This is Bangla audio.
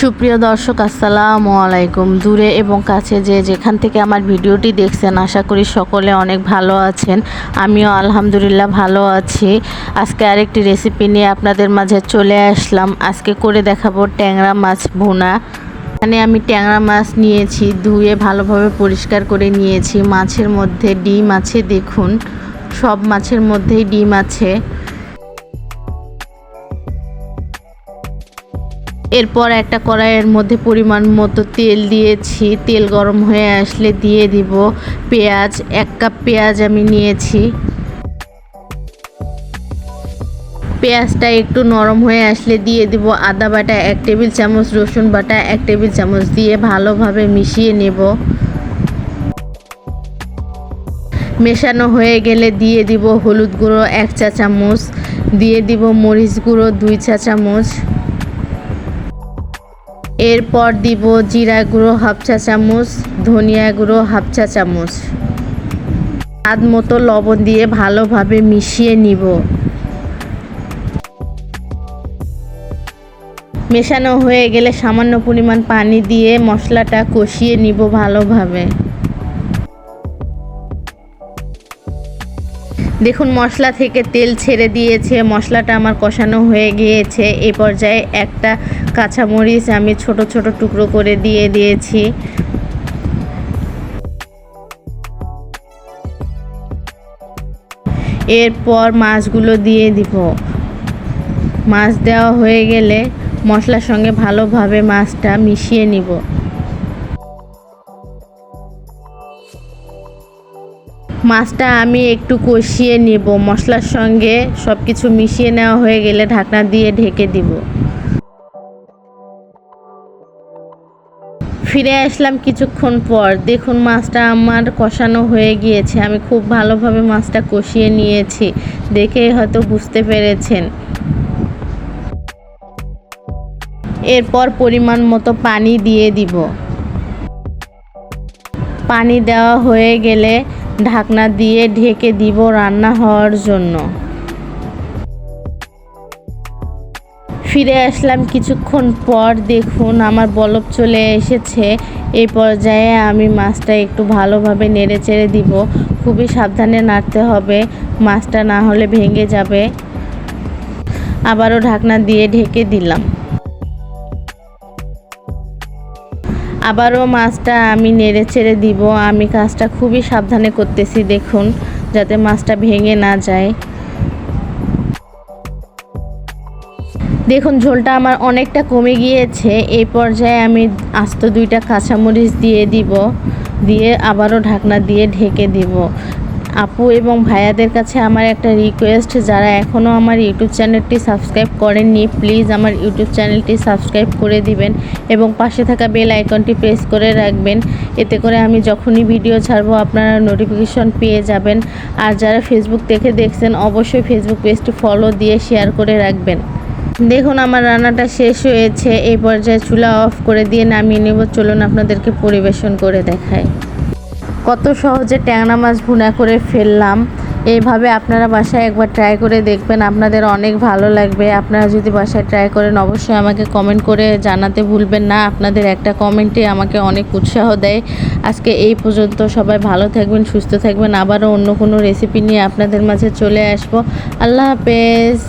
সুপ্রিয় দর্শক আসসালামু আলাইকুম। দূরে এবং কাছে যে যেখান থেকে আমার ভিডিওটি দেখছেন আশা করি সকলে অনেক ভালো আছেন। আমিও আলহামদুলিল্লাহ ভালো আছি। আজকে আরেকটি রেসিপি নিয়ে আপনাদের মাঝে চলে আসলাম। আজকে করে দেখাবো ট্যাংরা মাছ ভুনা। এখানে আমি ট্যাংরা মাছ নিয়েছি, ধুয়ে ভালোভাবে পরিষ্কার করে নিয়েছি। মাছের মধ্যে ডিম আছে, দেখুন সব মাছের মধ্যেই ডিম আছে। এরপর একটা কড়াইয়ের মধ্যে পরিমাণ মতো তেল দিয়েছি। তেল গরম হয়ে আসলে দিয়ে দিব পেঁয়াজ। 1 কাপ পেঁয়াজ আমি নিয়েছি। পেঁয়াজটা একটু নরম হয়ে আসলে দিয়ে দিব আদা বাটা 1 টেবিল চামচ, রসুন বাটা 1 টেবিল চামচ দিয়ে ভালোভাবে মিশিয়ে নেব। মেশানো হয়ে গেলে দিয়ে দিব হলুদ গুঁড়ো 1 চা চামচ, দিয়ে দিব মরিচ গুঁড়ো 2 চা চামচ। এরপর দিব জিরা গুঁড়ো 1/2 চা চামচ, ধনিয়া গুঁড়ো 1/2 চা চামচ। স্বাদ মতো লবণ দিয়ে ভালোভাবে মিশিয়ে নিব। মেশানো হয়ে গেলে সামান্য পরিমাণ পানি দিয়ে মশলাটা কষিয়ে নিব ভালোভাবে। দেখুন মশলা থেকে তেল ছেড়ে দিয়েছে, মশলাটা আমার কষানো হয়ে গিয়েছে। এই পর্যায়ে একটা কাঁচামরিচ আমি ছোট ছোট টুকরো করে দিয়ে দিয়েছি। এরপর মাছগুলো দিয়ে দিব। মাছ দেওয়া হয়ে গেলে মশলার সঙ্গে ভালোভাবে মাছটা মিশিয়ে নিব। মাছটা আমি একটু কষিয়ে নেব। মশলার সঙ্গে সব কিছু মিশিয়ে নেওয়া হয়ে গেলে ঢাকনা দিয়ে ঢেকে দিব। ফিরে আসলাম কিছুক্ষণ পর। দেখুন মাছটা আমার কষানো হয়ে গিয়েছে। আমি খুব ভালোভাবে মাছটা কষিয়ে নিয়েছি, দেখেই হয়তো বুঝতে পেরেছেন। এরপর পরিমাণ মতো পানি দিয়ে দিব। পানি দেওয়া হয়ে গেলে ঢাকনা দিয়ে ঢেকে দিব রান্না হওয়ার জন্য। ফিরে আসলাম কিছুক্ষণ পর। দেখুন আমার বলক চলে এসেছে। এই পর্যায়ে আমি মাছটা একটু ভালোভাবে নেড়ে চেড়ে দিব। খুবই সাবধানে নাড়তে হবে, মাছটা না হলে ভেঙে যাবে। আবারও ঢাকনা দিয়ে ঢেকে দিলাম। আবারও মাছটা আমি নেড়ে চেড়ে দিব। আমি কাজটা খুবই সাবধানে করতেছি, দেখুন যাতে মাছটা ভেঙে না যায়। দেখুন ঝোলটা আমার অনেকটা কমে গিয়েছে। এই পর্যায়ে আমি আস্ত 2টা কাঁচামরিচ দিয়ে দিব, দিয়ে আবারও ঢাকনা দিয়ে ঢেকে দিব। আপু এবং ভাইয়াদের কাছে আমার একটা রিকোয়েস্ট, যারা এখনও আমার ইউটিউব চ্যানেলটি সাবস্ক্রাইব করেননি প্লিজ আমার ইউটিউব চ্যানেলটি সাবস্ক্রাইব করে দিবেন এবং পাশে থাকা বেল আইকনটি প্রেস করে রাখবেন। এতে করে আমি যখনই ভিডিও ছাড়বো আপনারা নোটিফিকেশন পেয়ে যাবেন। আর যারা ফেসবুক থেকে দেখছেন অবশ্যই ফেসবুক পেজটি ফলো দিয়ে শেয়ার করে রাখবেন। দেখুন আমার রান্নাটা শেষ হয়েছে। এই পর্যায়ে চুলা অফ করে দিয়ে নামিয়ে নেব। চলুন আপনাদেরকে পরিবেশন করে দেখাই। কত সহজে ট্যাংরা মাছ ভুনা করে ফেললাম। এইভাবে আপনারা বাসায় একবার ট্রাই করে দেখবেন, আপনাদের অনেক ভালো লাগবে। আপনারা যদি বাসায় ট্রাই করেন অবশ্যই আমাকে কমেন্ট করে জানাতে ভুলবেন না। আপনাদের একটা কমেন্টে আমাকে অনেক উৎসাহ দেয়। আজকে এই পর্যন্ত। সবাই ভালো থাকবেন, সুস্থ থাকবেন। আবারও অন্য কোনো রেসিপি নিয়ে আপনাদের মাঝে চলে আসবো। আল্লাহ হাফেজ।